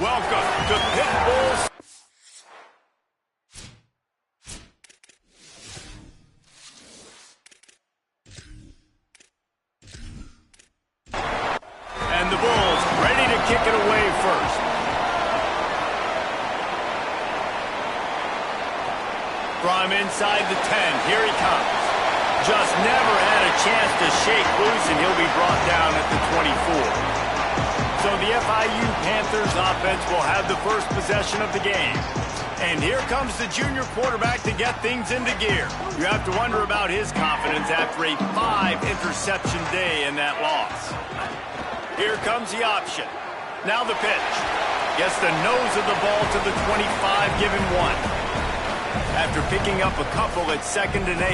Welcome to Pitbull's. And the Bulls ready to kick it away first. From inside the 10, here he comes. Just never had a chance to shake loose, and he'll be brought down at the 24. So the FIU Panthers offense will have the first possession of the game. And here comes the junior quarterback to get things into gear. You have to wonder about his confidence after a 5-interception day in that loss. Here comes the option. Now the pitch. Gets the nose of the ball to the 25, given 1. After picking up a couple at 2nd and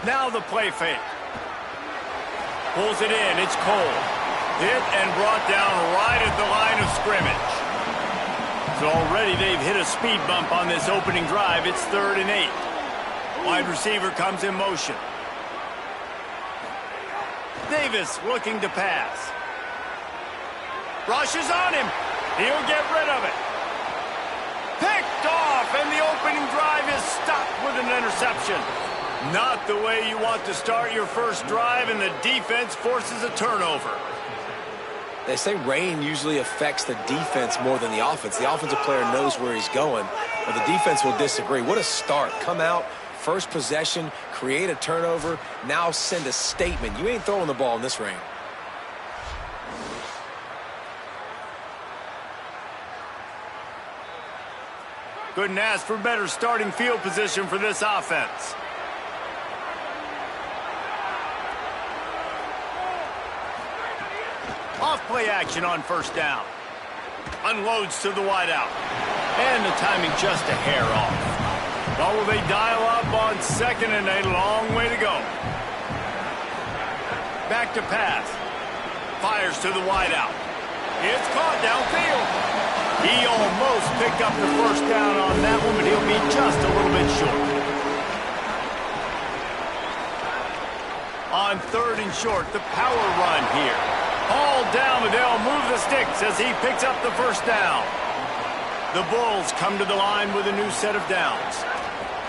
8. Now the play fake. Pulls it in. It's Cole. Hit and brought down right at the line of scrimmage. So already they've hit a speed bump on this opening drive. It's 3rd and 8. Wide receiver comes in motion. Davis looking to pass. Rushes on him. He'll get rid of it. Picked off, and the opening drive is stopped with an interception. Not the way you want to start your first drive, and the defense forces a turnover. They say rain usually affects the defense more than the offense. The offensive player knows where he's going, but the defense will disagree. What a start. Come out, first possession, create a turnover, now send a statement. You ain't throwing the ball in this rain. Couldn't ask for better starting field position for this offense. Off-play action on first down. Unloads to the wideout. And the timing just a hair off. Well, will they dial up on 2nd and a long way to go. Back to pass. Fires to the wideout. It's caught downfield. He almost picked up the first down on that one, but he'll be just a little bit short. On 3rd and short, the power run here. All down, but they'll move the sticks as he picks up the first down. The Bulls come to the line with a new set of downs.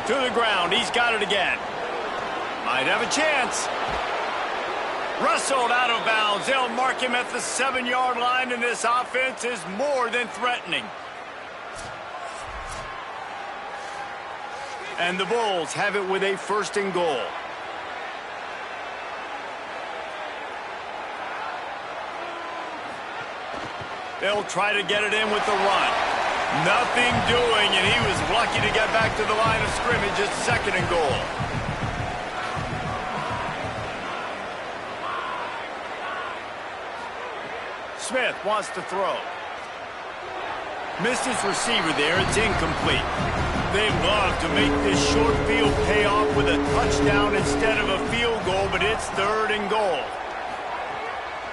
To the ground, he's got it again. Might have a chance. Wrestled out of bounds. They'll mark him at the 7-yard line, and this offense is more than threatening. And the Bulls have it with a 1st and goal. They'll try to get it in with the run. Nothing doing, and he was lucky to get back to the line of scrimmage at 2nd and goal. Smith wants to throw. Missed his receiver there. It's incomplete. They love to make this short field pay off with a touchdown instead of a field goal, but it's 3rd and goal.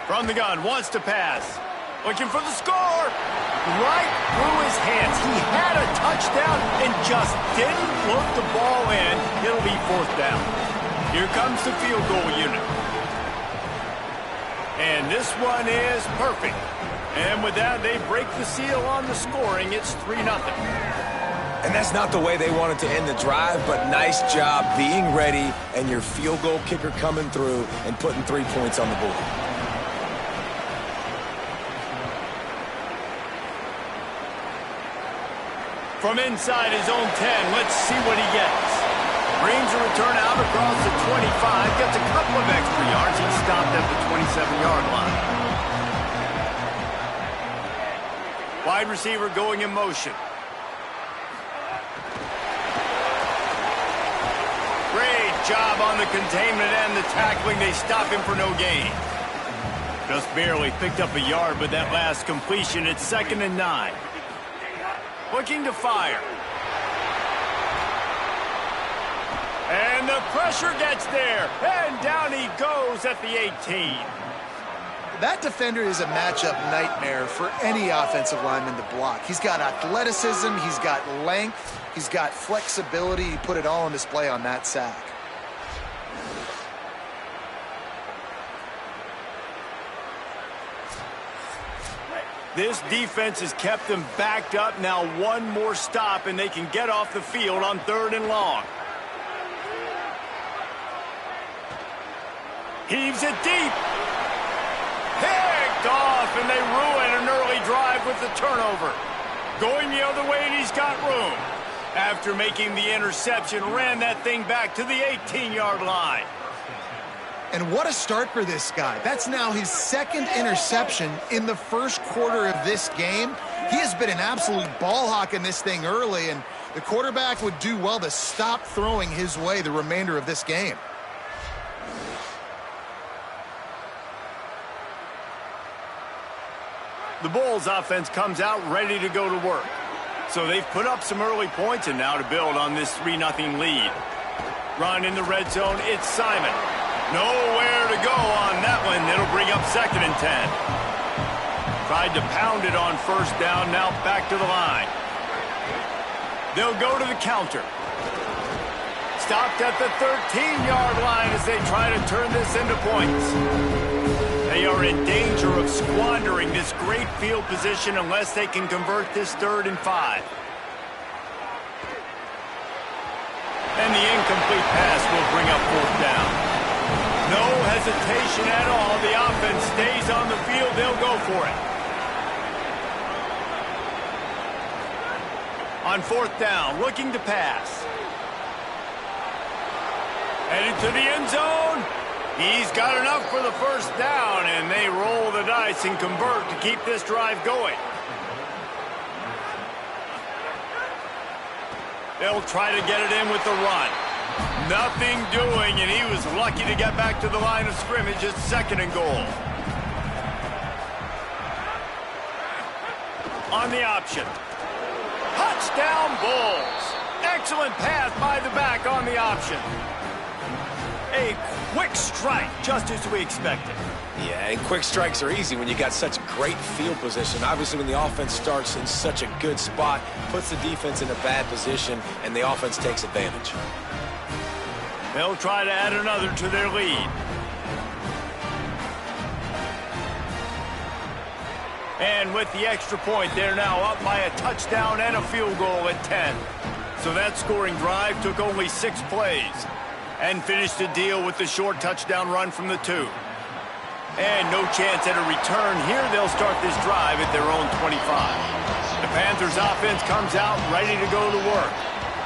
From the gun, wants to pass. Looking for the score. Right through his hands. He had a touchdown and just didn't look the ball in. It'll be 4th down. Here comes the field goal unit. And this one is perfect. And with that, they break the seal on the scoring. It's 3-0. And that's not the way they wanted to end the drive, but nice job being ready and your field goal kicker coming through and putting 3 points on the board. From inside his own 10, let's see what he gets. Brings a return out across the 25, gets a couple of extra yards. He's stopped at the 27-yard line. Wide receiver going in motion. Great job on the containment and the tackling. They stop him for no gain. Just barely picked up a yard with that last completion. It's 2nd and 9. Looking to fire. And the pressure gets there. And down he goes at the 18. That defender is a matchup nightmare for any offensive lineman to block. He's got athleticism, he's got length, he's got flexibility. He put it all on display on that sack. This defense has kept them backed up. Now one more stop, and they can get off the field on 3rd and long. Heaves it deep. Picked off, and they ruin an early drive with the turnover. Going the other way, and he's got room. After making the interception, ran that thing back to the 18-yard line. And what a start for this guy. That's now his 2nd interception in the 1st quarter of this game. He has been an absolute ball hawk in this thing early, and the quarterback would do well to stop throwing his way the remainder of this game. The Bulls offense comes out ready to go to work. So they've put up some early points, and now to build on this 3-0 lead. Run in the red zone, it's Simon. Nowhere to go on that one. It'll bring up 2nd and 10. Tried to pound it on 1st down, now back to the line. They'll go to the counter. Stopped at the 13-yard line as they try to turn this into points. They are in danger of squandering this great field position unless they can convert this 3rd and 5. And the incomplete pass will bring up 4th down. No hesitation at all. The offense stays on the field. They'll go for it. On 4th down, looking to pass. Headed to the end zone. He's got enough for the 1st down, and they roll the dice and convert to keep this drive going. They'll try to get it in with the run. Nothing doing, and he was lucky to get back to the line of scrimmage at 2nd and goal. On the option. Touchdown Bulls. Excellent pass by the back on the option. A quick strike, just as we expected. Yeah, and quick strikes are easy when you got such great field position. Obviously, when the offense starts in such a good spot, puts the defense in a bad position, and the offense takes advantage. They'll try to add another to their lead. And with the extra point, they're now up by a touchdown and a field goal at 10. So that scoring drive took only 6 plays and finished the deal with the short touchdown run from the 2. And no chance at a return. Here they'll start this drive at their own 25. The Panthers offense comes out ready to go to work.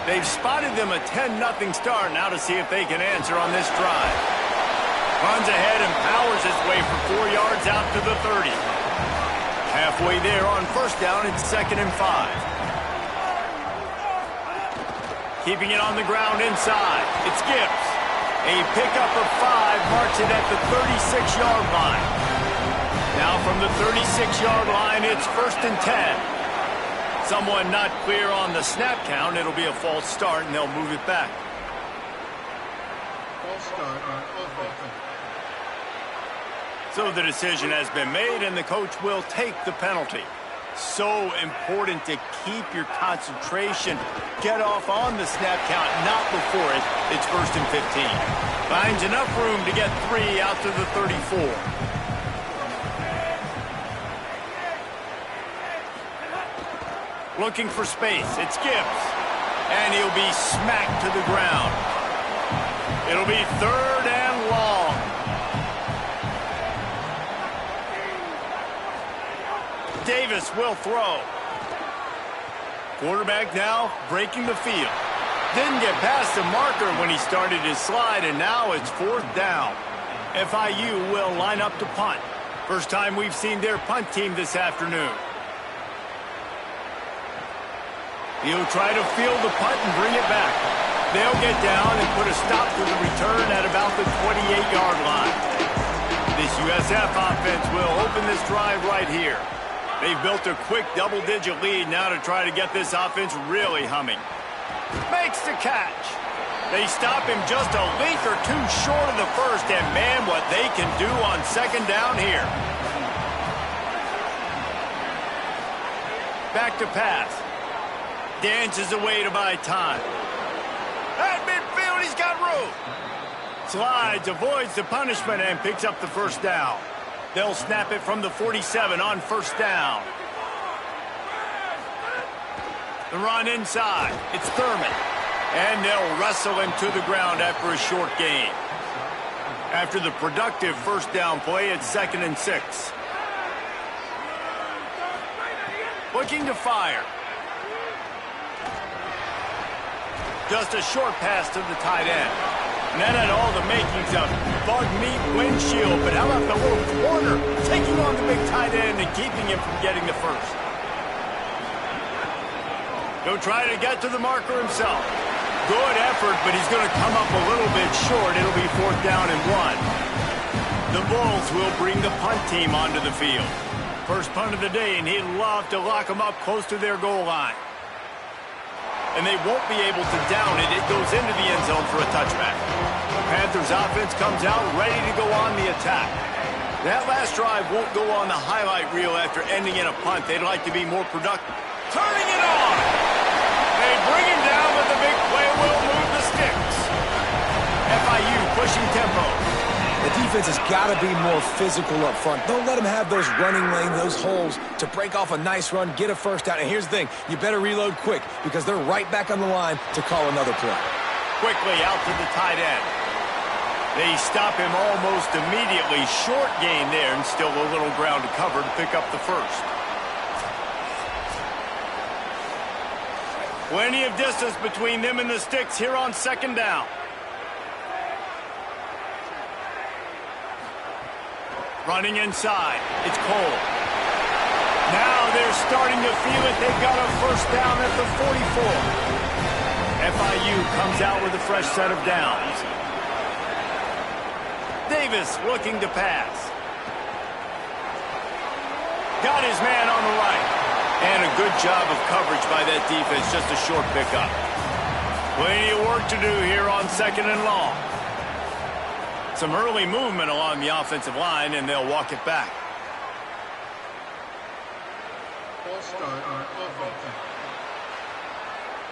They've spotted them a 10-0 start now to see if they can answer on this drive. Runs ahead and powers his way for 4 yards out to the 30. Halfway there on 1st down, it's 2nd and 5. Keeping it on the ground inside. It's Gibbs. A pickup of 5 marks it at the 36-yard line. Now from the 36-yard line, it's 1st and 10. Someone not clear on the snap count. It'll be a false start, and they'll move it back. False start on offense. So the decision has been made, and the coach will take the penalty. So important to keep your concentration. Get off on the snap count, not before it. It's 1st and 15. Finds enough room to get 3 out to the 34. Looking for space. It's Gibbs. And he'll be smacked to the ground. It'll be 3rd and long. Davis will throw. Quarterback now breaking the field. Didn't get past the marker when he started his slide, and now it's 4th down. FIU will line up to punt. First time we've seen their punt team this afternoon. He'll try to field the punt and bring it back. They'll get down and put a stop to the return at about the 28-yard line. This USF offense will open this drive right here. They've built a quick double-digit lead now to try to get this offense really humming. Makes the catch. They stop him just a length or 2 short of the 1st, and man, what they can do on 2nd down here. Back to pass. Dances away to buy time. At midfield, he's got room. Slides, avoids the punishment, and picks up the 1st down. They'll snap it from the 47 on 1st down. The run inside. It's Thurman. And they'll wrestle him to the ground after a short gain. After the productive first down play, it's 2nd and 6. Looking to fire. Just a short pass to the tight end. And that had all the makings of bug meat windshield. But how about the little corner taking on the big tight end and keeping him from getting the first? He'll try to get to the marker himself. Good effort, but he's going to come up a little bit short. It'll be 4th down and 1. The Bulls will bring the punt team onto the field. First punt of the day, and he'd love to lock them up close to their goal line. And they won't be able to down it. It goes into the end zone for a touchback. The Panthers offense comes out ready to go on the attack. That last drive won't go on the highlight reel after ending in a punt. They'd like to be more productive. Turning it on! They bring him down, but the big play will move the sticks. FIU pushing tempo. The defense has got to be more physical up front. Don't let them have those running lanes, those holes to break off a nice run, get a first down. And here's the thing, you better reload quick because they're right back on the line to call another play. Quickly out to the tight end. They stop him almost immediately. Short gain there and still a little ground to cover to pick up the first. Plenty of distance between them and the sticks here on 2nd down. Running inside. It's Cole. Now they're starting to feel it. They've got a first down at the 44. FIU comes out with a fresh set of downs. Davis looking to pass. Got his man on the right. And a good job of coverage by that defense. Just a short pickup. Plenty of work to do here on 2nd and long. Some early movement along the offensive line, and they'll walk it back.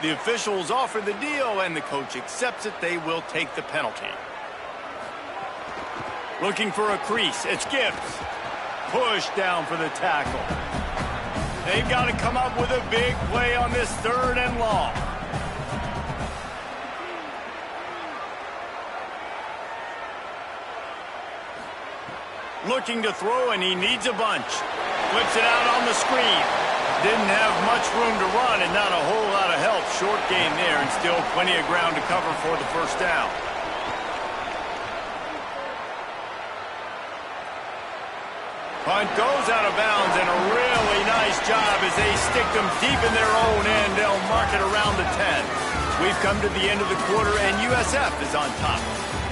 The officials offer the deal, and the coach accepts it. They will take the penalty. Looking for a crease. It's Gibbs. Push down for the tackle. They've got to come up with a big play on this 3rd and long. Looking to throw, and he needs a bunch. Flips it out on the screen. Didn't have much room to run and not a whole lot of help. Short gain there and still plenty of ground to cover for the first down. Punt goes out of bounds, and a really nice job as they stick them deep in their own end. They'll mark it around the 10. We've come to the end of the quarter, and USF is on top.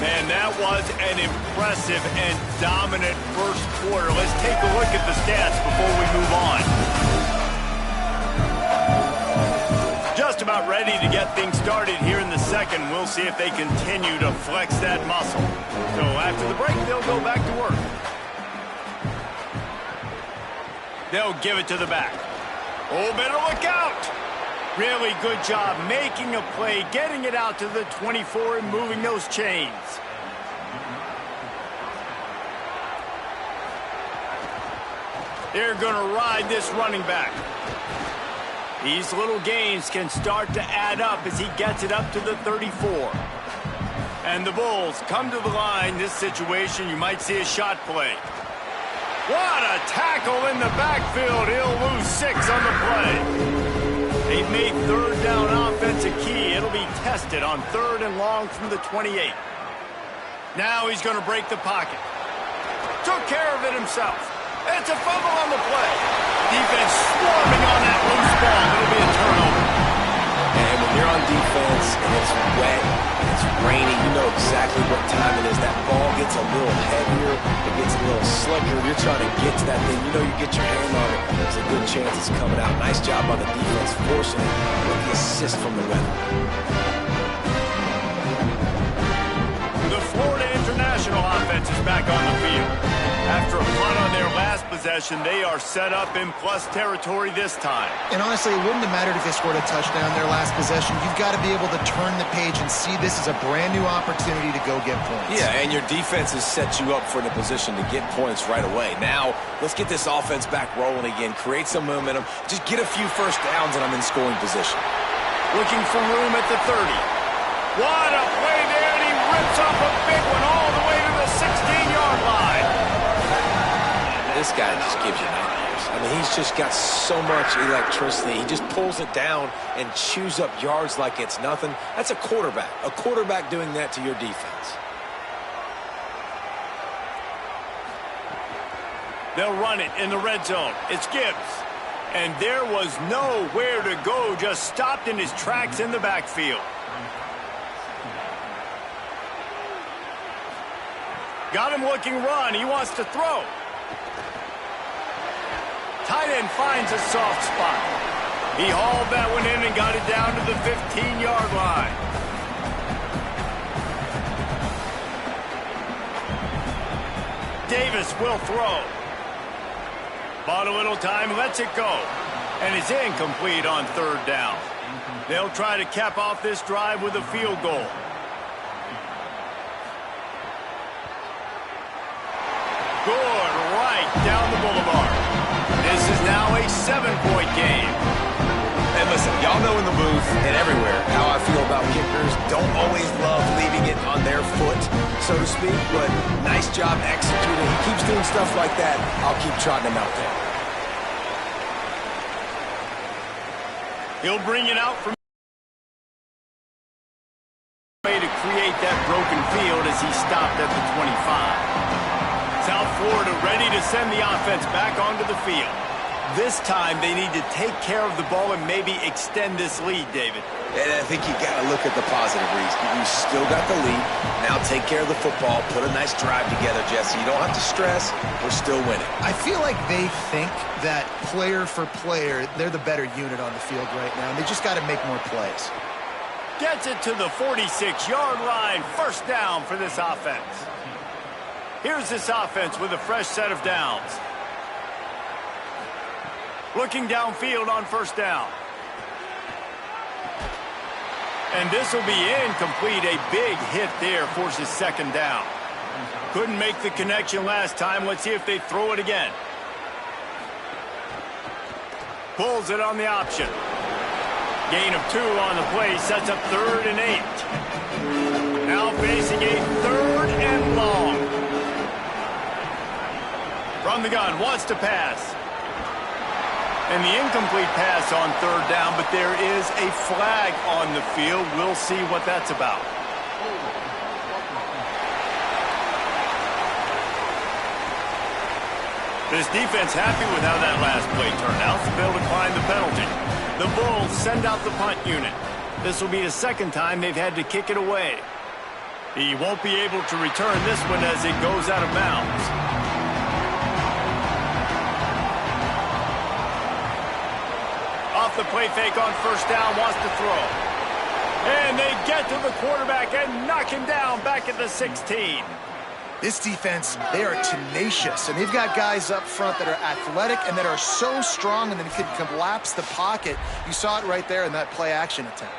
Man, that was an impressive and dominant first quarter. Let's take a look at the stats before we move on. Just about ready to get things started here in the second. We'll see if they continue to flex that muscle. So after the break, they'll go back to work. They'll give it to the back. Oh, better look out. Really good job making a play, getting it out to the 24 and moving those chains. They're going to ride this running back. These little gains can start to add up as he gets it up to the 34. And the Bulls come to the line. This situation, you might see a shot play. What a tackle in the backfield. He'll lose 6 on the play. They've made 3rd down offense a key. It'll be tested on 3rd and long from the 28. Now he's going to break the pocket. Took care of it himself. It's a fumble on the play. Defense swarming on that loose ball. It'll be a turnover. And when you're on defense and it's wet and it's rainy, you know exactly what time it is. That ball gets a little heavier. It gets a little slicker. You're trying to get to that thing. You know you get your hand on it. There's a good chance it's coming out. Nice job on the defense forcing it with the assist from the weather. The Florida International offense offense is back on the field. After a punt on their last possession, they are set up in plus territory this time. And honestly, it wouldn't have mattered if they scored a touchdown their last possession. You've got to be able to turn the page and see this as a brand new opportunity to go get points. Yeah, and your defense has set you up for the position to get points right away. Now, let's get this offense back rolling again, create some momentum, just get a few first downs, and I'm in scoring position. Looking for room at the 30. What a play there, and he rips off a big one all the way to the 16-yard line. This guy just gives you nightmares. I mean, he's just got so much electricity. He just pulls it down and chews up yards like it's nothing. That's a quarterback. A quarterback doing that to your defense. They'll run it in the red zone. It's Gibbs. And there was nowhere to go, just stopped in his tracks in the backfield. Got him looking run. He wants to throw. Tight end finds a soft spot. He hauled that one in and got it down to the 15-yard line. Davis will throw. Bought a little time, lets it go. And is incomplete on third down. They'll try to cap off this drive with a field goal. Good, right down the boulevard. This is now a 7-point game. And listen, y'all know in the booth and everywhere how I feel about kickers. Don't always love leaving it on their foot, so to speak, but nice job executing. He keeps doing stuff like that. I'll keep trotting him out there. He'll bring it out from way to create that broken field as he stopped at the 25. South Florida ready to send the offense back onto the field. This time they need to take care of the ball and maybe extend this lead, David. And I think you got to look at the positive, Reese. You still got the lead. Now take care of the football. Put a nice drive together, Jesse. You don't have to stress. We're still winning. I feel like they think that player for player, they're the better unit on the field right now, and they just got to make more plays. Gets it to the 46-yard line. First down for this offense. Here's this offense with a fresh set of downs. Looking downfield on first down. And this will be incomplete. A big hit there forces second down. Couldn't make the connection last time. Let's see if they throw it again. Pulls it on the option. Gain of 2 on the play. Sets up 3rd and 8. Now facing a 3rd and long. From the gun, wants to pass. And the incomplete pass on 3rd down, but there is a flag on the field. We'll see what that's about. This defense happy with how that last play turned out, so they'll decline the penalty. The Bulls send out the punt unit. This will be the second time they've had to kick it away. He won't be able to return this one as it goes out of bounds. Off the play fake on first down, wants to throw. And they get to the quarterback and knock him down back at the 16. This defense, they are tenacious, and they've got guys up front that are athletic and that are so strong and that can collapse the pocket. You saw it right there in that play-action attempt.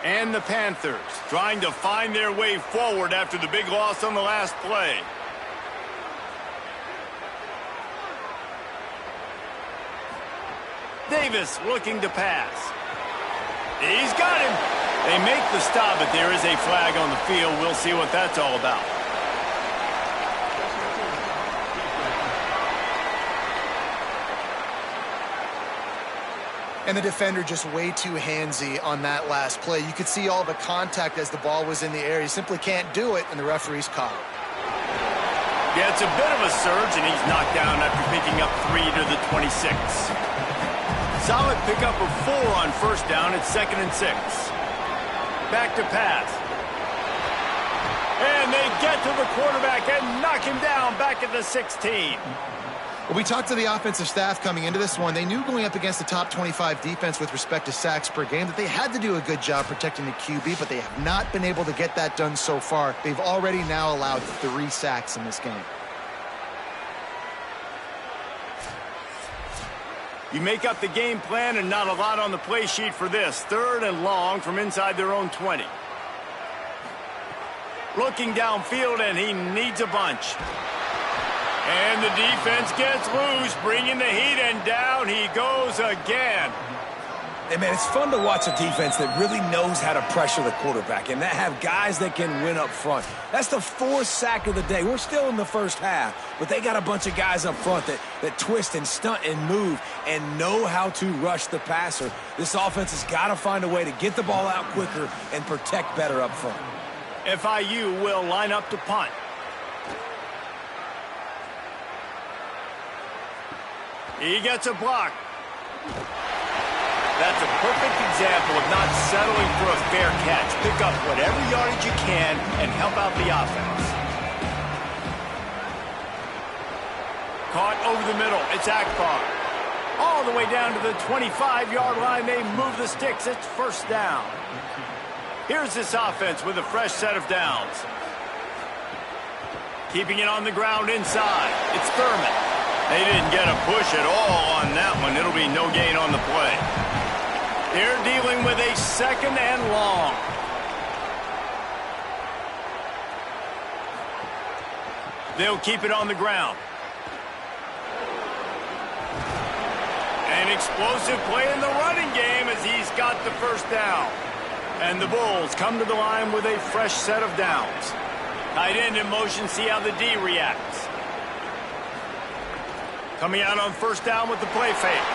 And the Panthers trying to find their way forward after the big loss on the last play. Davis looking to pass. He's got him. They make the stop, but there is a flag on the field. We'll see what that's all about. And the defender just way too handsy on that last play. You could see all the contact as the ball was in the air. He simply can't do it, and the referee's caught it. Yeah, it's a bit of a surge, and he's knocked down after picking up 3 to the 26. Solid pickup of 4 on first down. It's 2nd and 6. Back to pass. And they get to the quarterback and knock him down back at the 16. Well, we talked to the offensive staff coming into this one. They knew going up against the top 25 defense with respect to sacks per game that they had to do a good job protecting the QB, but they have not been able to get that done so far. They've already now allowed 3 sacks in this game. You make up the game plan and not a lot on the play sheet for this. 3rd and long from inside their own 20. Looking downfield, and he needs a bunch. And the defense gets loose, bringing the heat, and down he goes again. Hey, man, it's fun to watch a defense that really knows how to pressure the quarterback and that have guys that can win up front. That's the 4th sack of the day. We're still in the first half, but they got a bunch of guys up front that twist and stunt and move and know how to rush the passer. This offense has got to find a way to get the ball out quicker and protect better up front. FIU will line up to punt. He gets a block. That's a perfect example of not settling for a fair catch. Pick up whatever yardage you can and help out the offense. Caught over the middle. It's Akbar. All the way down to the 25-yard line. They move the sticks. It's 1st down. Here's this offense with a fresh set of downs. Keeping it on the ground inside. It's Thurman. They didn't get a push at all on that one. It'll be no gain on the play. They're dealing with a 2nd and long. They'll keep it on the ground. An explosive play in the running game as he's got the 1st down. And the Bulls come to the line with a fresh set of downs. Tight end in motion, see how the D reacts. Coming out on 1st down with the play fake.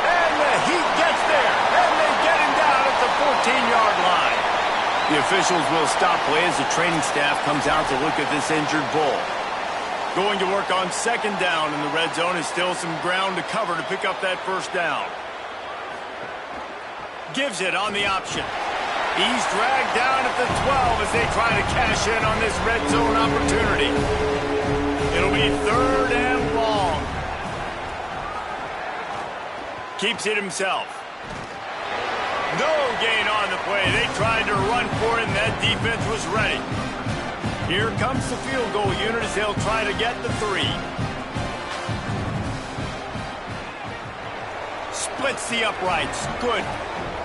And the Heat gets there. And they get him down at the 14-yard line. The officials will stop play as the training staff comes out to look at this injured Bull. Going to work on 2nd down in the red zone is still some ground to cover to pick up that 1st down. Gives it on the option. He's dragged down at the 12 as they try to cash in on this red zone opportunity. It'll be 3rd and long. Keeps it himself. No gain on the play. They tried to run for it, and that defense was ready. Here comes the field goal unit as they'll try to get the 3. Splits the uprights. Good.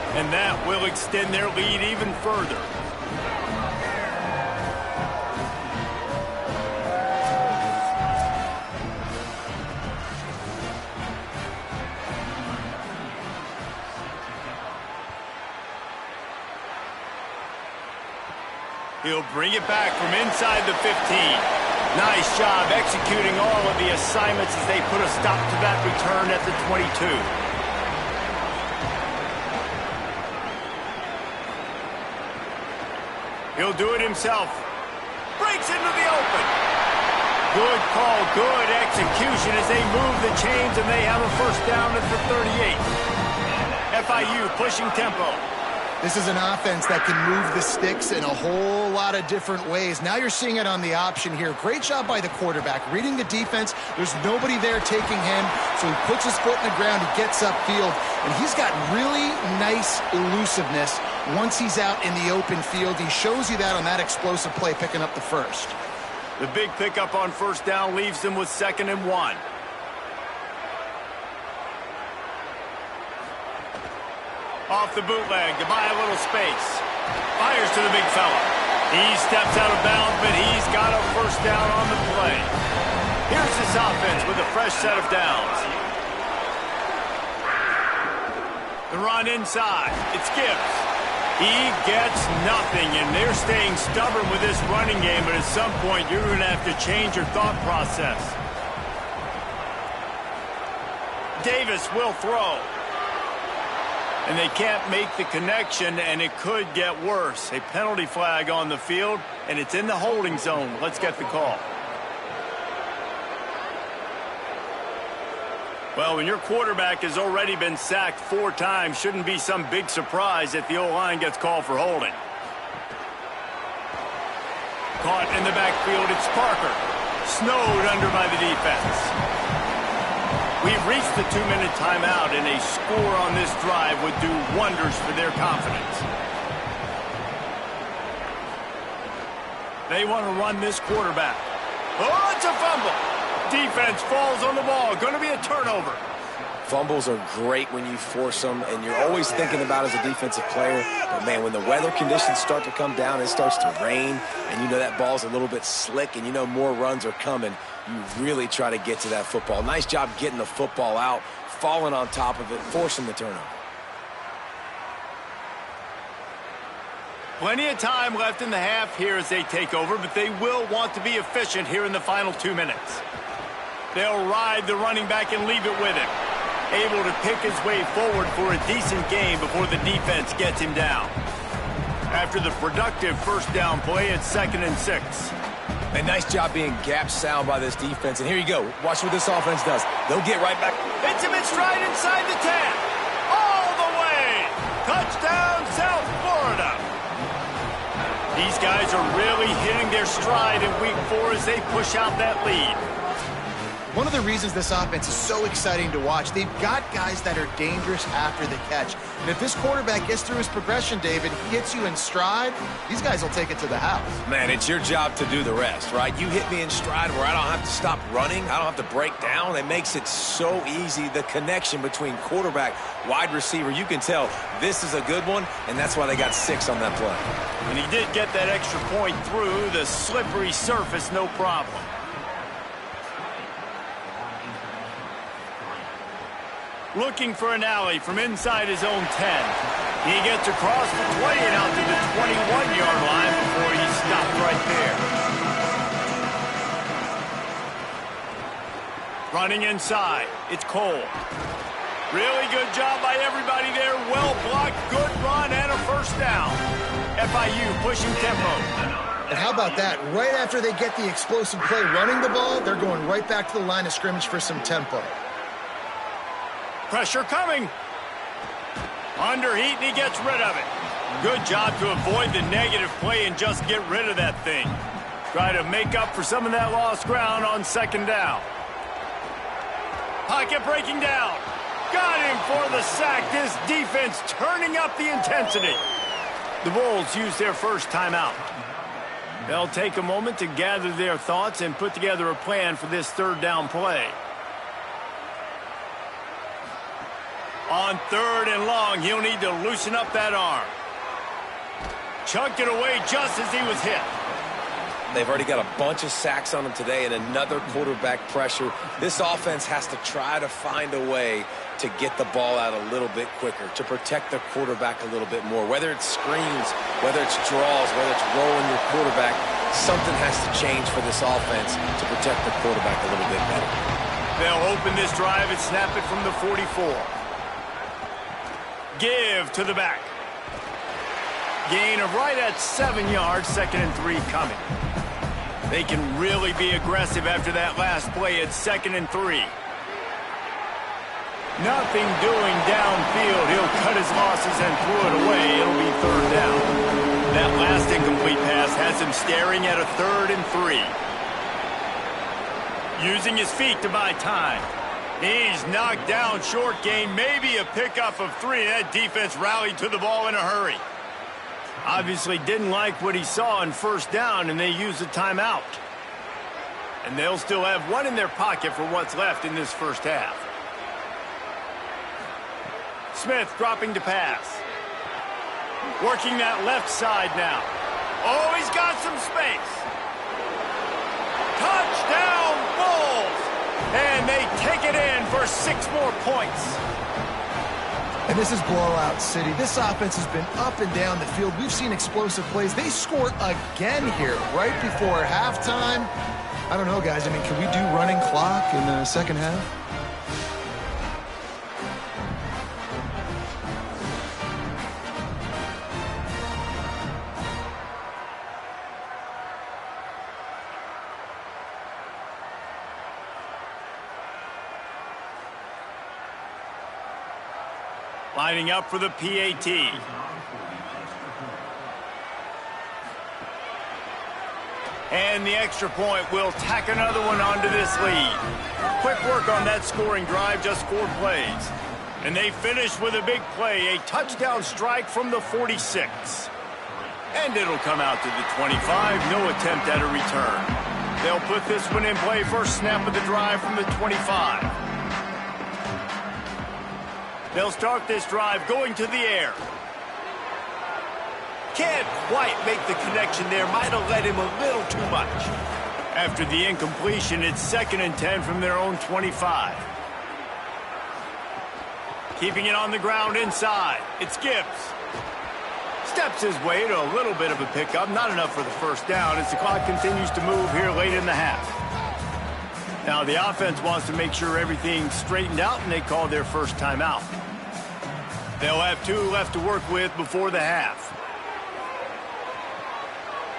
And that will extend their lead even further. He'll bring it back from inside the 15. Nice job executing all of the assignments as they put a stop to that return at the 22. He'll do it himself. Breaks into the open. Good call, good execution as they move the chains and they have a 1st down at the 38. FIU pushing tempo. This is an offense that can move the sticks in a whole lot of different ways. Now you're seeing it on the option here. Great job by the quarterback. Reading the defense, there's nobody there taking him, so he puts his foot in the ground, he gets upfield, and he's got really nice elusiveness once he's out in the open field. He shows you that on that explosive play, picking up the 1st. The big pickup on 1st down leaves them with 2nd and 1. Off the bootleg to buy a little space. Fires to the big fella. He steps out of bounds, but he's got a 1st down on the play. Here's this offense with a fresh set of downs. The run inside. It's Gibbs. He gets nothing, and they're staying stubborn with this running game, but at some point you're going to have to change your thought process. Davis will throw. And they can't make the connection, and it could get worse. A penalty flag on the field, and it's in the holding zone. Let's get the call. Well, when your quarterback has already been sacked 4 times, shouldn't be some big surprise that the O-line gets called for holding. Caught in the backfield, it's Parker. Snowed under by the defense. We've reached the 2-minute timeout, and a score on this drive would do wonders for their confidence. They want to run this quarterback. Oh, it's a fumble. Defense falls on the ball. Going to be a turnover. Fumbles are great when you force them, and you're always thinking about as a defensive player. But, man, when the weather conditions start to come down, it starts to rain, and you know that ball's a little bit slick, and you know more runs are coming, you really try to get to that football. Nice job getting the football out, falling on top of it, forcing the turnover. Plenty of time left in the half here as they take over, but they will want to be efficient here in the final 2 minutes. They'll ride the running back and leave it with him. Able to pick his way forward for a decent gain before the defense gets him down. After the productive first down play, it's 2nd and 6. A nice job being gap sound by this defense. And here you go. Watch what this offense does. They'll get right back. Hits him in stride inside the 10. All the way. Touchdown, South Florida. These guys are really hitting their stride in week 4 as they push out that lead. One of the reasons this offense is so exciting to watch, they've got guys that are dangerous after the catch. And if this quarterback gets through his progression, David, he hits you in stride, these guys will take it to the house. Man, it's your job to do the rest, right? You hit me in stride where I don't have to stop running. I don't have to break down. It makes it so easy, the connection between quarterback, wide receiver. You can tell this is a good one, and that's why they got 6 on that play. And he did get that extra point through the slippery surface, no problem. Looking for an alley from inside his own 10. He gets across the 20 and out to the 21-yard line before he stopped right there. Running inside, it's Cole. Really good job by everybody there. Well blocked, good run, and a first down. FIU pushing tempo. And how about that? Right after they get the explosive play running the ball, they're going right back to the line of scrimmage for some tempo. Pressure coming. Under heat, and he gets rid of it. Good job to avoid the negative play and just get rid of that thing. Try to make up for some of that lost ground on 2nd down. Pocket breaking down. Got him for the sack. This defense turning up the intensity. The Bulls use their first timeout. They'll take a moment to gather their thoughts and put together a plan for this 3rd down play. On 3rd and long, he'll need to loosen up that arm. Chucked it away just as he was hit. They've already got a bunch of sacks on them today and another quarterback pressure. This offense has to try to find a way to get the ball out a little bit quicker, to protect the quarterback a little bit more. Whether it's screens, whether it's draws, whether it's rolling your quarterback, something has to change for this offense to protect the quarterback a little bit better. They'll open this drive and snap it from the 44. Give to the back. Gain of right at 7 yards, 2nd and 3 coming. They can really be aggressive after that last play at 2nd and 3. Nothing doing downfield. He'll cut his losses and throw it away. It'll be 3rd down. That last incomplete pass has him staring at a 3rd and 3. Using his feet to buy time. He's knocked down, short gain, maybe a pickup of 3. That defense rallied to the ball in a hurry. Obviously didn't like what he saw in 1st down, and they used a timeout. And they'll still have 1 in their pocket for what's left in this 1st half. Smith dropping to pass. Working that left side now. Oh, he's got some space. Touchdown, Bulls! And they take it in for 6 more points. And this is blowout city. This offense has been up and down the field. We've seen explosive plays. They score again here right before halftime. I don't know, guys. I mean, can we do running clock in the 2nd half? Lining up for the PAT. And the extra point will tack another one onto this lead. Quick work on that scoring drive, just 4 plays. And they finish with a big play, a touchdown strike from the 46. And it'll come out to the 25, no attempt at a return. They'll put this one in play, first snap of the drive from the 25. They'll start this drive going to the air. Can't quite make the connection there. Might have led him a little too much. After the incompletion, it's 2nd and 10 from their own 25. Keeping it on the ground inside. It's Gibbs. Steps his way to a little bit of a pickup. Not enough for the first down as the clock continues to move here late in the half. Now the offense wants to make sure everything's straightened out, and they call their first timeout. They'll have 2 left to work with before the half.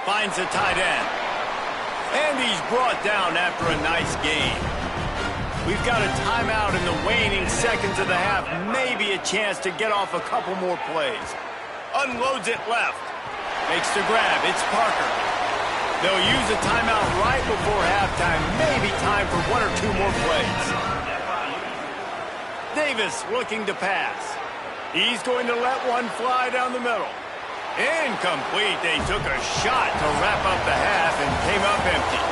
Finds a tight end. And he's brought down after a nice gain. We've got a timeout in the waning seconds of the half. Maybe a chance to get off a couple more plays. Unloads it left. Makes the grab. It's Parker. They'll use a timeout right before halftime. Maybe time for 1 or 2 more plays. Davis looking to pass. He's going to let one fly down the middle. Incomplete. They took a shot to wrap up the half and came up empty.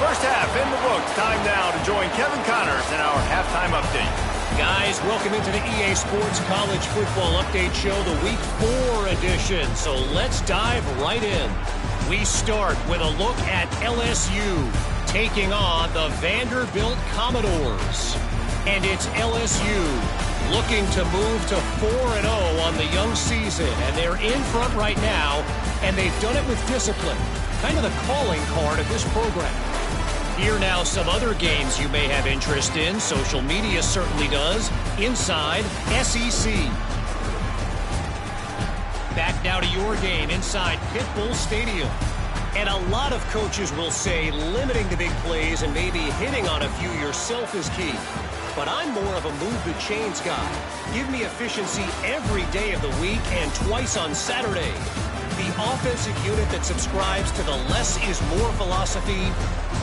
First half in the books. Time now to join Kevin Connors in our halftime update. Guys, welcome into the EA Sports College Football Update Show, the Week 4 edition. So let's dive right in. We start with a look at LSU taking on the Vanderbilt Commodores. And it's LSU looking to move to 4-0 on the young season. And they're in front right now, and they've done it with discipline. Kind of the calling card of this program. Here now some other games you may have interest in. Social media certainly does. Inside SEC. Back now to your game inside Pitbull Stadium. And a lot of coaches will say limiting the big plays and maybe hitting on a few yourself is key. But I'm more of a move the chains guy. Give me efficiency every day of the week and twice on Saturday. The offensive unit that subscribes to the less is more philosophy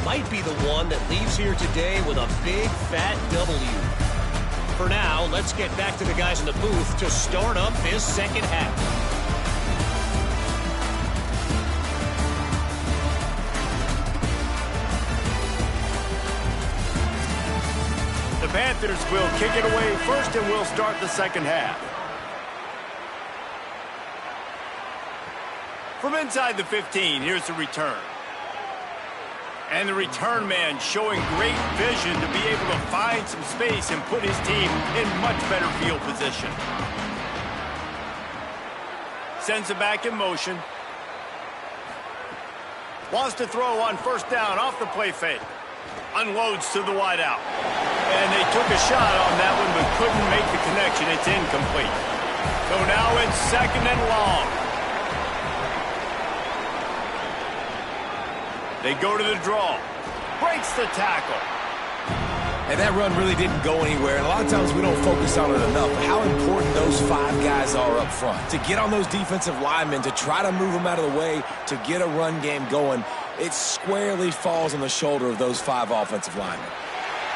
might be the one that leaves here today with a big fat W. For now, let's get back to the guys in the booth to start up this second half. The Panthers will kick it away first, and we'll start the second half. From inside the 15, here's the return. And the return man showing great vision to be able to find some space and put his team in much better field position. Sends it back in motion. Wants to throw on first down off the play fake. Unloads to the wideout. And they took a shot on that one but couldn't make the connection. It's incomplete. So now it's 2nd and long. They go to the draw. Breaks the tackle. And that run really didn't go anywhere. And a lot of times we don't focus on it enough. How important those 5 guys are up front. To get on those defensive linemen, to try to move them out of the way, to get a run game going, it squarely falls on the shoulder of those 5 offensive linemen.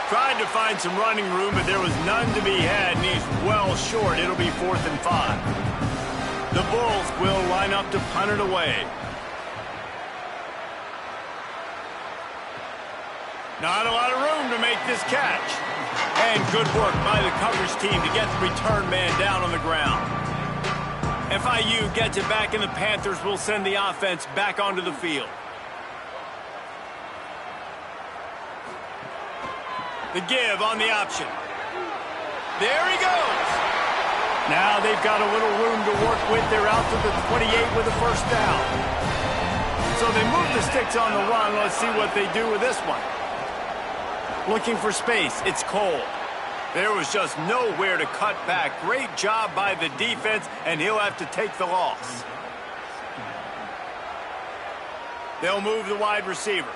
Tried to find some running room, but there was none to be had, and he's well short. It'll be 4th and 5. The Bulls will line up to punt it away. Not a lot of room to make this catch. And good work by the coverage team to get the return man down on the ground. FIU gets it back, and the Panthers will send the offense back onto the field. The give on the option. There he goes. Now they've got a little room to work with. They're out to the 28 with a first down. So they move the sticks on the run. Let's see what they do with this one. Looking for space. It's Cole. There was just nowhere to cut back. Great job by the defense, and he'll have to take the loss. They'll move the wide receiver.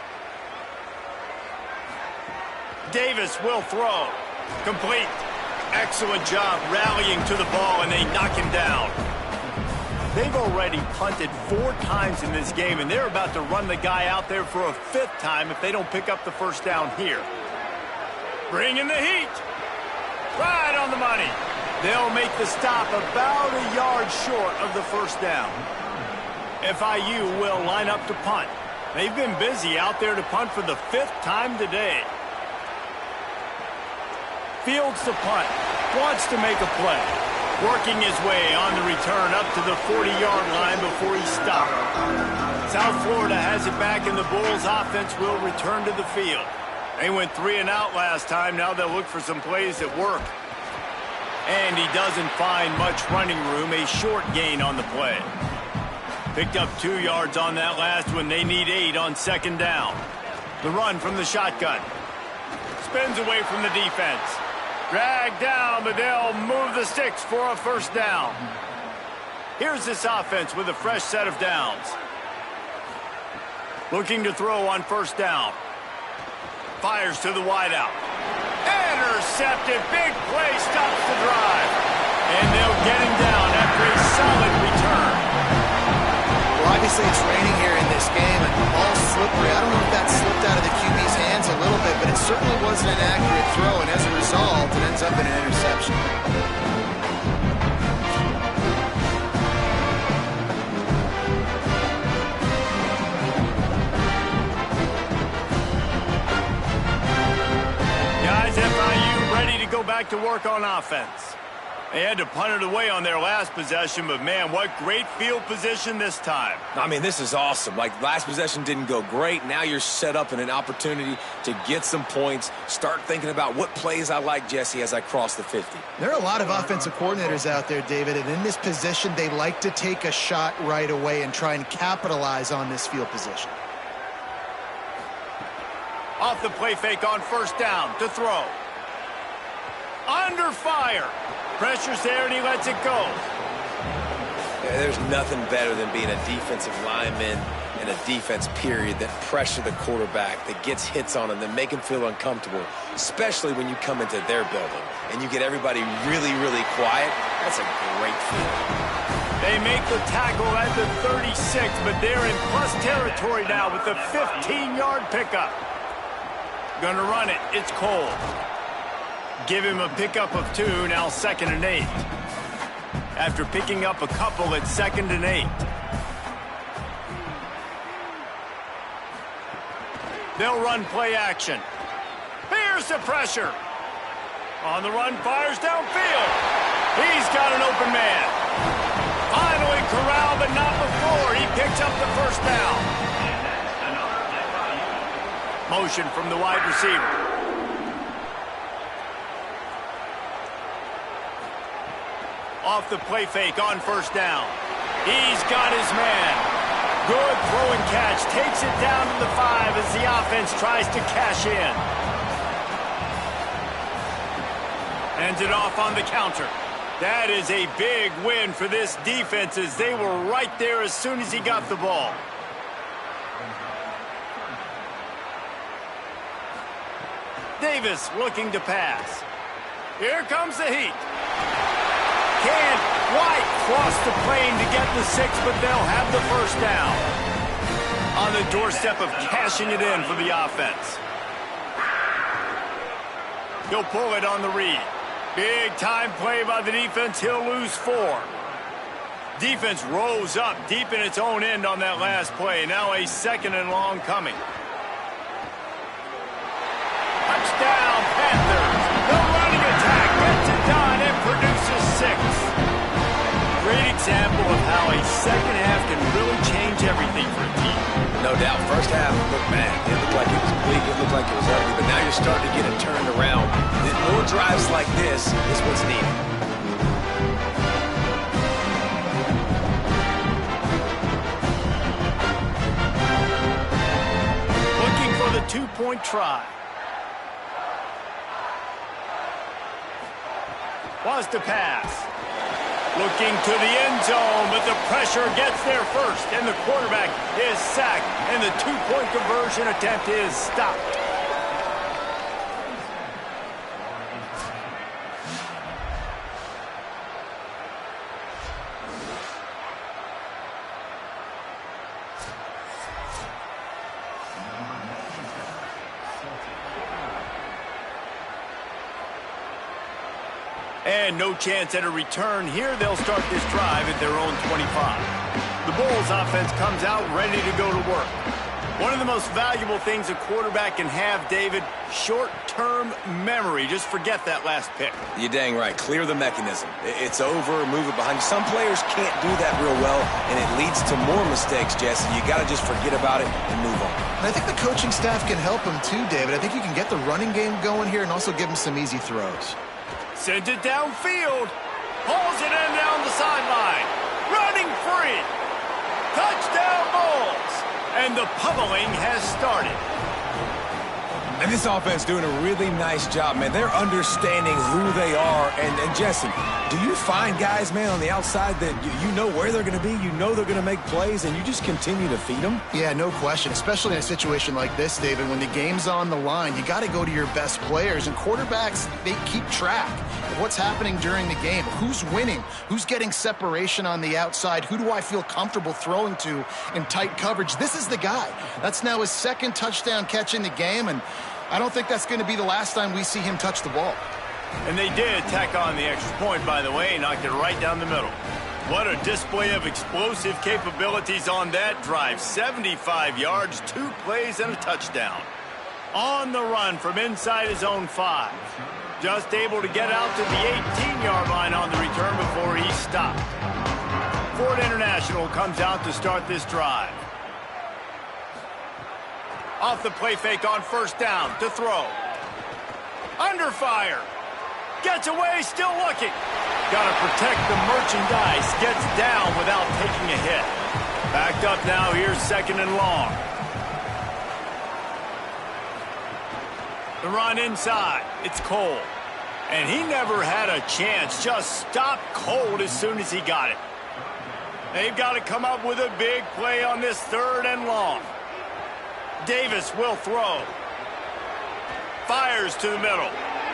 Davis will throw. Complete. Excellent job rallying to the ball, and they knock him down. They've already punted 4 times in this game, and they're about to run the guy out there for a 5th time if they don't pick up the first down here. Bringing the heat. Right on the money. They'll make the stop about a yard short of the first down. FIU will line up to punt. They've been busy out there to punt for the 5th time today. Fields to punt. Wants to make a play. Working his way on the return up to the 40-yard line before he stopped. South Florida has it back, and the Bulls offense will return to the field. They went 3 and out last time. Now they'll look for some plays that work. And he doesn't find much running room. A short gain on the play. Picked up 2 yards on that last one. They need 8 on 2nd down. The run from the shotgun. Spins away from the defense. Dragged down, but they'll move the sticks for a first down. Here's this offense with a fresh set of downs. Looking to throw on first down. Fires to the wideout. Intercepted. Big play stops the drive. And they'll get him down after a solid return. Well, obviously it's raining here in this game, and the ball's slippery. I don't know if that slipped out of the QB's hands a little bit, but it certainly wasn't an accurate throw, and as a result, it ends up in an interception. Guys, FIU ready to go back to work on offense. They had to punt it away on their last possession, but man, what great field position this time. I mean, this is awesome. Like, last possession didn't go great. Now you're set up in an opportunity to get some points. Start thinking about what plays I like, Jesse, as I cross the 50. There are a lot of offensive coordinators out there, David, and in this position, they like to take a shot right away and try and capitalize on this field position. Off the play fake on first down to throw. Under fire. Pressure's there, and he lets it go. Yeah, there's nothing better than being a defensive lineman in a defense period that pressure the quarterback, that gets hits on him, that make him feel uncomfortable, especially when you come into their building and you get everybody really, really quiet. That's a great feeling. They make the tackle at the 36, but they're in plus territory now with the 15-yard pickup. Gonna run it. It's Cole. Give him a pickup of 2, now 2nd and 8. After picking up a couple, it's 2nd and 8. They'll run play action. Here's the pressure. On the run, fires downfield. He's got an open man. Finally corralled, but not before. He picks up the first down. Motion from the wide receiver. Off the play fake on first down. He's got his man. Good throw and catch. Takes it down to the 5 as the offense tries to cash in. Hands it off on the counter. That is a big win for this defense as they were right there as soon as he got the ball. Davis looking to pass. Here comes the heat. Can't quite cross the plane to get the 6, but they'll have the first down. On the doorstep of cashing it in for the offense. He'll pull it on the read. Big time play by the defense. He'll lose 4. Defense rose up deep in its own end on that last play. Now a 2nd and long coming. Touchdown, Panthers. The running attack gets it done and produces 6. Great example of how a second half can really change everything for a team. No doubt. First half looked bad. It looked like it was bleak. It looked like it was ugly. But now you're starting to get it turned around. More drives like this is what's needed. Looking for the 2-point try. Was to pass. Looking to the end zone, but the pressure gets there first, and the quarterback is sacked, and the 2-point conversion attempt is stopped. And no chance at a return here. They'll start this drive at their own 25. The Bulls offense comes out ready to go to work. One of the most valuable things a quarterback can have, David, short-term memory. Just forget that last pick. You're dang right. Clear the mechanism. It's over, move it behind you. Some players can't do that real well, and it leads to more mistakes, Jesse. You got to just forget about it and move on. And I think the coaching staff can help him too, David. I think you can get the running game going here and also give him some easy throws. Sends it downfield. Hauls it in down the sideline. Running free. Touchdown Bulls. And the pummeling has started. And this offense doing a really nice job, man. They're understanding who they are. And Jesse, do you find guys, man, on the outside that you know where they're going to be, you know they're going to make plays, and you just continue to feed them? Yeah, no question, especially in a situation like this, David. When the game's on the line, you got to go to your best players. And quarterbacks, they keep track of what's happening during the game. Who's winning? Who's getting separation on the outside? Who do I feel comfortable throwing to in tight coverage? This is the guy. That's now his second touchdown catch in the game, and I don't think that's going to be the last time we see him touch the ball. And they did tack on the extra point, by the way, knocked it right down the middle. What a display of explosive capabilities on that drive. 75 yards, 2 plays, and a touchdown. On the run from inside his own 5. Just able to get out to the 18-yard line on the return before he stopped. Ford International comes out to start this drive. Off the play fake on first down to throw. Under fire. Gets away, still looking. Got to protect the merchandise. Gets down without taking a hit. Backed up now, here's second and long. The run inside. It's Cole. And he never had a chance. Just stopped cold as soon as he got it. They've got to come up with a big play on this third and long. Davis will throw. Fires to the middle.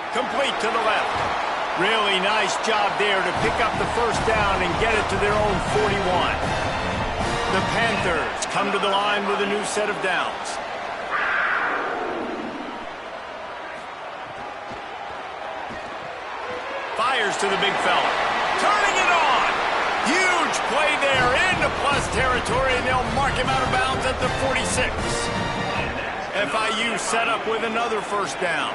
Complete to the left. Really nice job there to pick up the first down and get it to their own 41. The Panthers come to the line with a new set of downs. Fires to the big fella. Turning it on. Huge play there into plus territory, and they'll mark him out of bounds at the 46. FIU set up with another first down.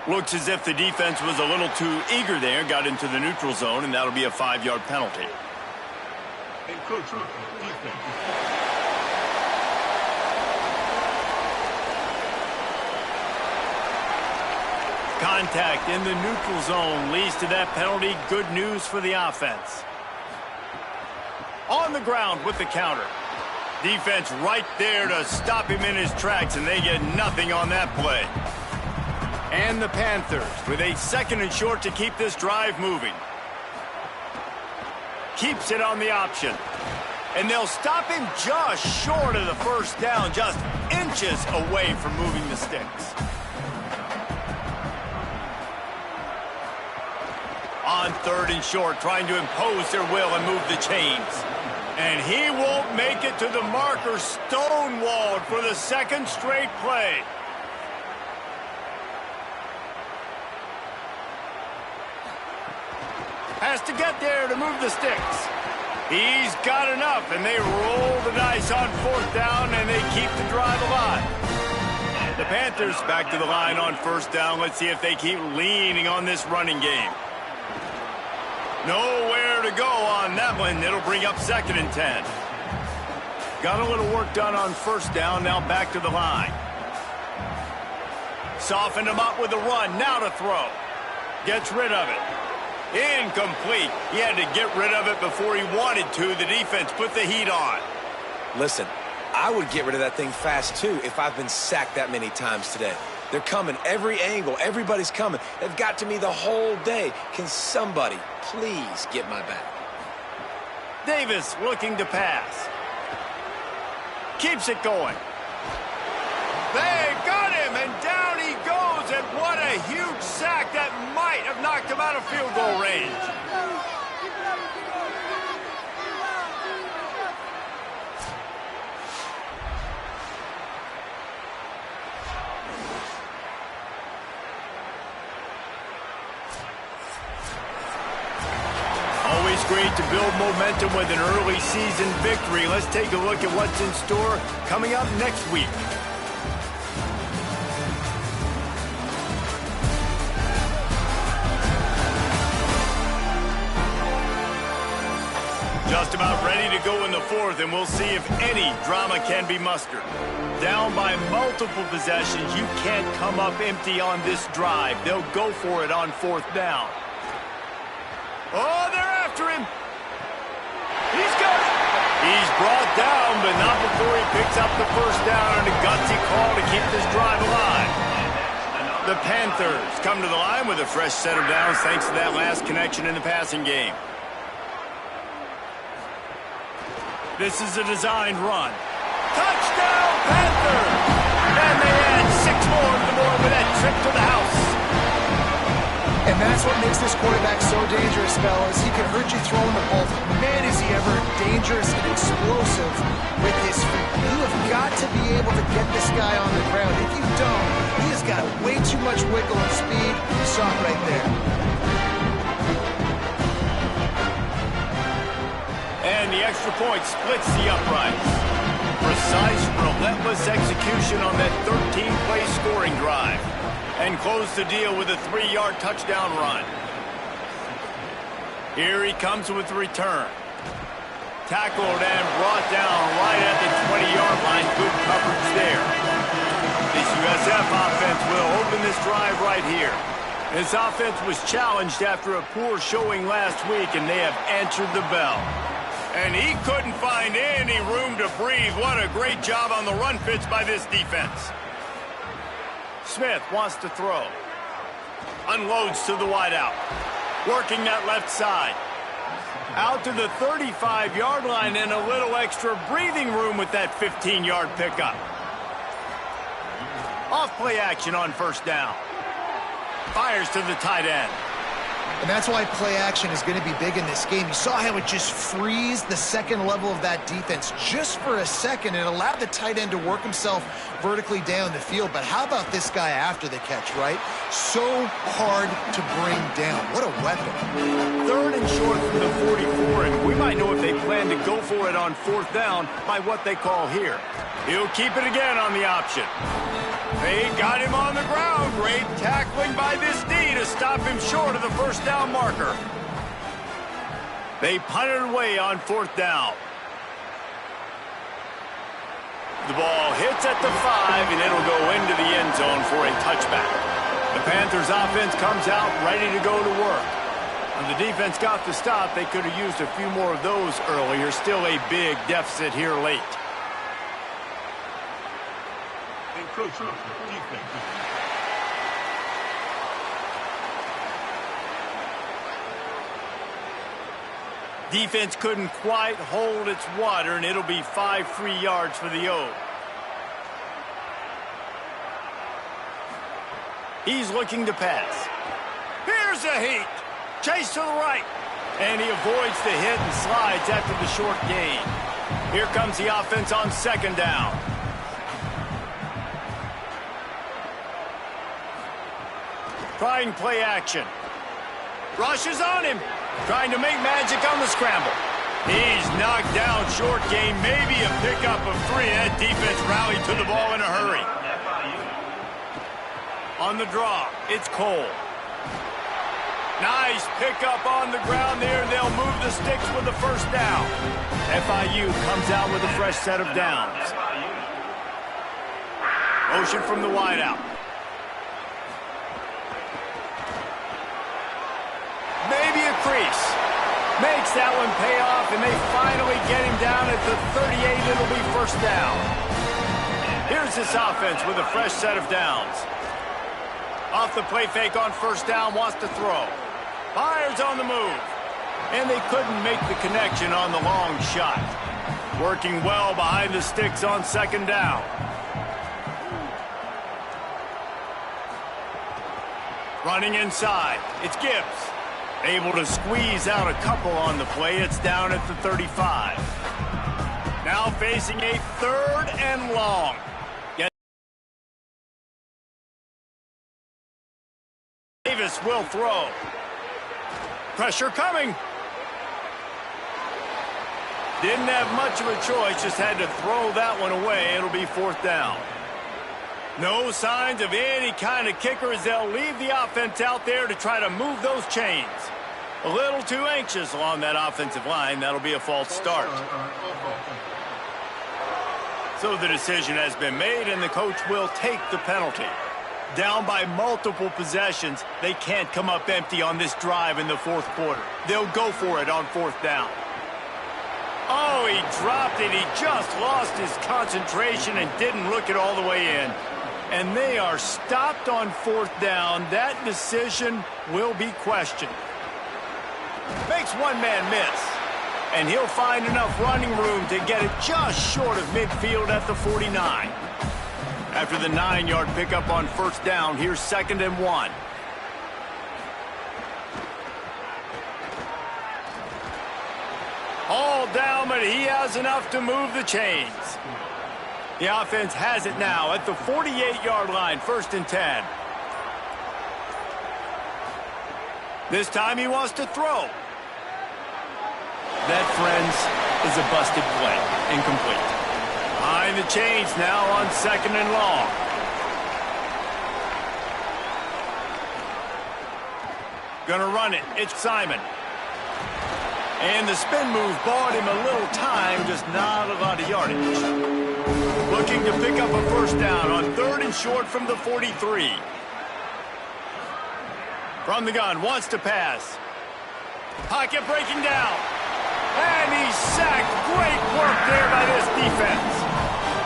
Looks as if the defense was a little too eager there, got into the neutral zone, and that'll be a 5-yard penalty. Contact in the neutral zone leads to that penalty. Good news for the offense. On the ground with the counter. Defense right there to stop him in his tracks, and they get nothing on that play. And the Panthers with a second and short to keep this drive moving. Keeps it on the option. And they'll stop him just short of the first down, just inches away from moving the sticks. On third and short, trying to impose their will and move the chains. And he won't make it to the marker, stonewalled for the second straight play. Has to get there to move the sticks. He's got enough, and they roll the dice on fourth down, and they keep the drive alive. The Panthers back to the line on first down. Let's see if they keep leaning on this running game. Nowhere to go on that one. It'll bring up second and 10. Got a little work done on first down. Now back to the line. Softened him up with a run. Now to throw. Gets rid of it. Incomplete. He had to get rid of it before he wanted to. The defense put the heat on. Listen, I would get rid of that thing fast, too, if I've been sacked that many times today. They're coming every angle. Everybody's coming. They've got to me the whole day. Can somebody please get my back? Davis looking to pass. Keeps it going. They got him, and down he goes, and what a huge sack that might have knocked him out of field goal range. great to build momentum with an early season victory. Let's take a look at what's in store coming up next week. Just about ready to go in the fourth, and we'll see if any drama can be mustered. Down by multiple possessions, you can't come up empty on this drive. They'll go for it on fourth down. Oh, they're after him. He's got it. He's brought down, but not before he picks up the first down and a gutsy call to keep this drive alive. The Panthers come to the line with a fresh set of downs thanks to that last connection in the passing game. This is a designed run. Touchdown, Panthers! And they add 6 more to the board with that trip to the house. And that's what makes this quarterback so dangerous, fellas. He can hurt you throwing the ball. Man, is he ever dangerous and explosive with his feet. You have got to be able to get this guy on the ground. If you don't, he has got way too much wiggle and speed. You saw it right there. And the extra point splits the uprights. Precise, relentless execution on that 13-play scoring drive. And close the deal with a 3-yard touchdown run. Here he comes with the return. Tackled and brought down right at the 20-yard line. Good coverage there. This USF offense will open this drive right here. This offense was challenged after a poor showing last week, and they have answered the bell. And he couldn't find any room to breathe. What a great job on the run fits by this defense. Smith wants to throw. Unloads to the wideout. Working that left side. Out to the 35-yard line and a little extra breathing room with that 15-yard pickup. Off play action on first down. Fires to the tight end. And that's why play action is going to be big in this game. You saw how it just frees the second level of that defense just for a second. It allowed the tight end to work himself vertically down the field. But how about this guy after the catch, right? So hard to bring down. What a weapon. Third and short from the 44, and we might know if they plan to go for it on fourth down by what they call here. He'll keep it again on the option. They got him on the ground. Great tackling by this D to stop him short of the first down marker. They punted away on fourth down. The ball hits at the 5, and it'll go into the end zone for a touchback. The Panthers offense comes out ready to go to work. When the defense got the stop, they could have used a few more of those earlier. Still a big deficit here late. Defense couldn't quite hold its water, and it'll be 5 free yards for the O. He's looking to pass. Here's a heat. Chase to the right. And he avoids the hit and slides after the short gain. Here comes the offense on second down. Trying play action. Rushes on him. Trying to make magic on the scramble. He's knocked down short gain. Maybe a pickup of 3. That defense rallied to the ball in a hurry. On the draw, it's Cole. Nice pickup on the ground there. They'll move the sticks with the first down. FIU comes out with a fresh set of downs. Motion from the wideout. Maybe a crease. Makes that one pay off, and they finally get him down at the 38. It'll be first down. Here's this offense with a fresh set of downs. Off the play fake on first down, wants to throw. Fires on the move. And they couldn't make the connection on the long shot. Working well behind the sticks on second down. Running inside, it's Gibbs. Able to squeeze out a couple on the play. It's down at the 35. Now facing a 3rd and long. Davis will throw. Pressure coming. Didn't have much of a choice, just had to throw that one away. It'll be 4th down. No signs of any kind of kicker as they'll leave the offense out there to try to move those chains. A little too anxious along that offensive line. That'll be a false start. So the decision has been made, and the coach will take the penalty. Down by multiple possessions, they can't come up empty on this drive in the 4th quarter. They'll go for it on 4th down. Oh, he dropped it. He just lost his concentration and didn't look it all the way in. And they are stopped on 4th down. That decision will be questioned. Makes one man miss. And he'll find enough running room to get it just short of midfield at the 49. After the 9-yard pickup on 1st down, here's 2nd and 1. All down, but he has enough to move the chains. The offense has it now at the 48-yard line, 1st and 10. This time he wants to throw. That, friends, is a busted play. Incomplete. Behind the chains now on 2nd and long. Gonna run it. It's Simon. And the spin move bought him a little time, just not a lot of yardage. Looking to pick up a 1st down on 3rd and short from the 43. From the gun, wants to pass. Pocket breaking down. And he's sacked. Great work there by this defense.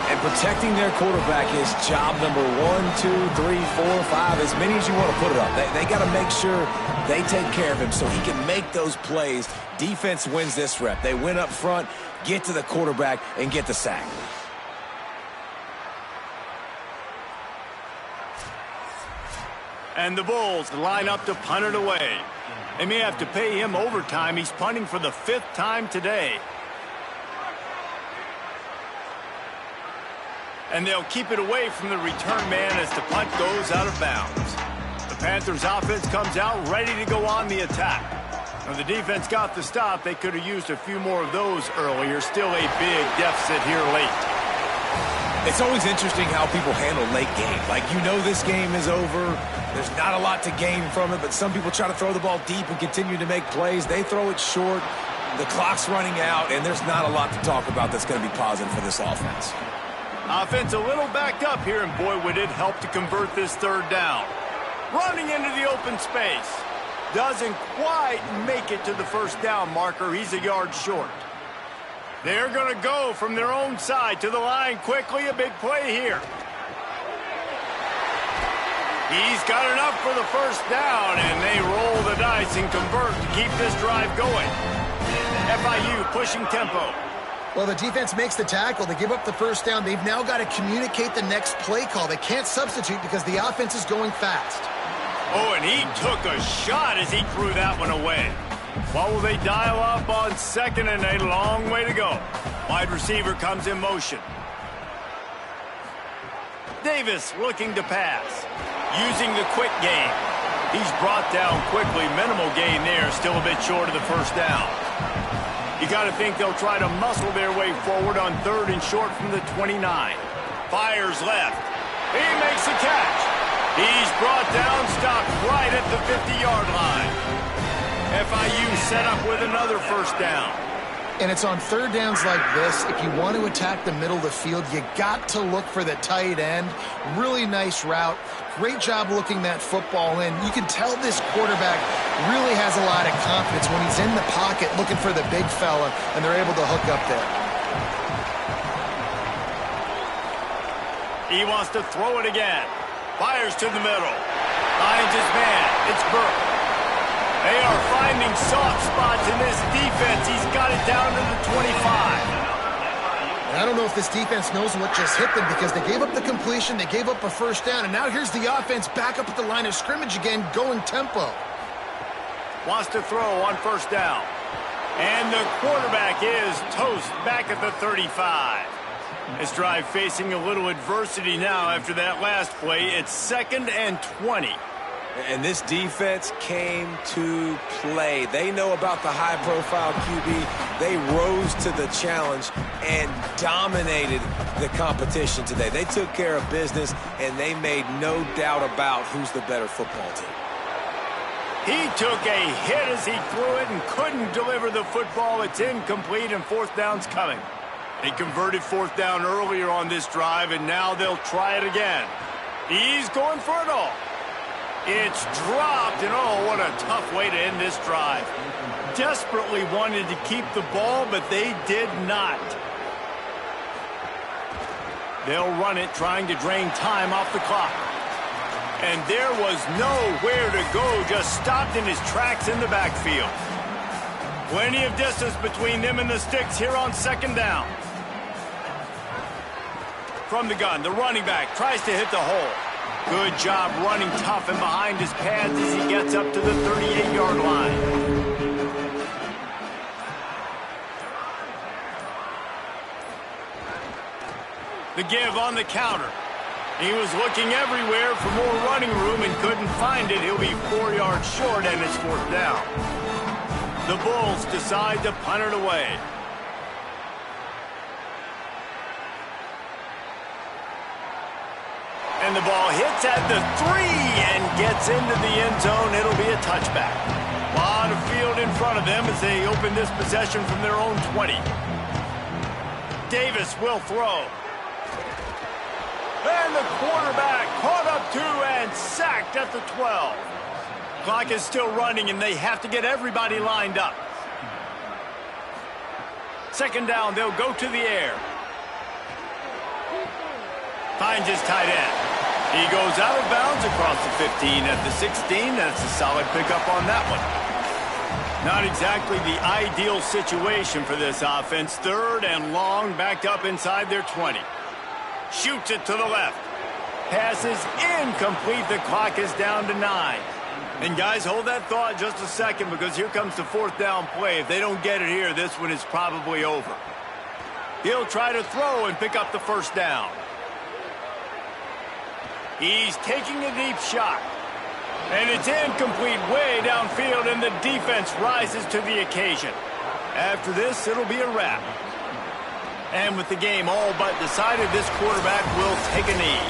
And protecting their quarterback is job number 1, 2, 3, 4, 5, as many as you want to put it up. They got to make sure they take care of him so he can make those plays. Defense wins this rep. They win up front, get to the quarterback, and get the sack. And the Bulls line up to punt it away. They may have to pay him overtime. He's punting for the 5th time today. And they'll keep it away from the return man as the punt goes out of bounds. The Panthers offense comes out ready to go on the attack. Now the defense got the stop. They could have used a few more of those earlier. Still a big deficit here late. It's always interesting how people handle late game. Like, you know this game is over. There's not a lot to gain from it, but some people try to throw the ball deep and continue to make plays. They throw it short. The clock's running out, and there's not a lot to talk about that's going to be positive for this offense. Offense a little backed up here, and boy, would it help to convert this 3rd down. Running into the open space. Doesn't quite make it to the 1st down marker. He's a yard short. They're going to go from their own side to the line quickly. A big play here. He's got enough for the 1st down, and they roll the dice and convert to keep this drive going. FIU pushing tempo. Well, the defense makes the tackle. They give up the 1st down. They've now got to communicate the next play call. They can't substitute because the offense is going fast. Oh, and he took a shot as he threw that one away. What will they dial up on 2nd and a long way to go? Wide receiver comes in motion. Davis looking to pass. Using the quick game. He's brought down quickly. Minimal gain there. Still a bit short of the 1st down. You got to think they'll try to muscle their way forward on 3rd and short from the 29. Fires left. He makes the catch. He's brought down, stopped right at the 50-yard line. FIU set up with another 1st down. And it's on 3rd downs like this. If you want to attack the middle of the field, you got to look for the tight end. Really nice route. Great job looking that football in. You can tell this quarterback really has a lot of confidence when he's in the pocket looking for the big fella, and they're able to hook up there. He wants to throw it again. Fires to the middle. Finds his man. It's Burke. They are finding soft spots in this defense. He's got it down to the 25. I don't know if this defense knows what just hit them because they gave up the completion, they gave up a 1st down, and now here's the offense back up at the line of scrimmage again, going tempo. Wants to throw on 1st down. And the quarterback is toast back at the 35. This drive facing a little adversity now after that last play. It's 2nd and 20. And this defense came to play. They know about the high-profile QB. They rose to the challenge and dominated the competition today. They took care of business, and they made no doubt about who's the better football team. He took a hit as he threw it and couldn't deliver the football. It's incomplete, and fourth down's coming. They converted fourth down earlier on this drive, and now they'll try it again. He's going for it all. It's dropped, and oh, what a tough way to end this drive. Desperately wanted to keep the ball, but they did not. They'll run it, trying to drain time off the clock. And there was nowhere to go, just stopped in his tracks in the backfield. Plenty of distance between them and the sticks here on second down. From the gun, the running back tries to hit the hole. Good job running tough and behind his pads as he gets up to the 38-yard line. The give on the counter. He was looking everywhere for more running room and couldn't find it. He'll be 4 yards short, and it's fourth down. The Bulls decide to punt it away. And the ball hits at the 3 and gets into the end zone. It'll be a touchback. A lot of field in front of them as they open this possession from their own 20. Davis will throw. And the quarterback caught up to and sacked at the 12. Clock is still running, and they have to get everybody lined up. Second down, they'll go to the air. Finds his tight end. He goes out of bounds across the 15 at the 16. That's a solid pickup on that one. Not exactly the ideal situation for this offense. Third and long, backed up inside their 20. Shoots it to the left. Pass is incomplete. The clock is down to 9. And guys, hold that thought just a second, because here comes the fourth down play. If they don't get it here, this one is probably over. He'll try to throw and pick up the first down. He's taking a deep shot. And it's incomplete way downfield, and the defense rises to the occasion. After this, it'll be a wrap. And with the game all but decided, this quarterback will take a knee.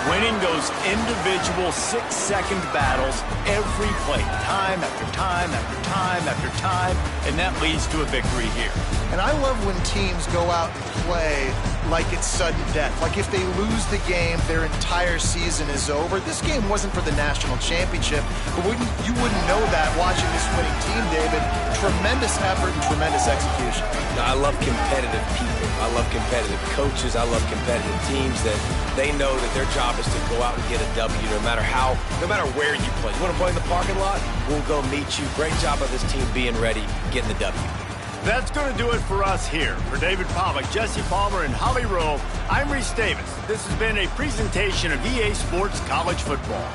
Winning those individual 6-second battles every play, time after time after time after time, and that leads to a victory here. And I love when teams go out and play like it's sudden death. Like if they lose the game, their entire season is over. This game wasn't for the national championship, but you wouldn't know that watching this winning team, David. Tremendous effort and tremendous execution. I love competitive people. I love competitive coaches. I love competitive teams that they know that their job is to go out and get a W no matter where you play. You want to play in the parking lot? We'll go meet you. Great job of this team being ready, getting the W. That's going to do it for us here. For David Pollack, Jesse Palmer, and Holly Rowe, I'm Reese Davis. This has been a presentation of EA Sports College Football.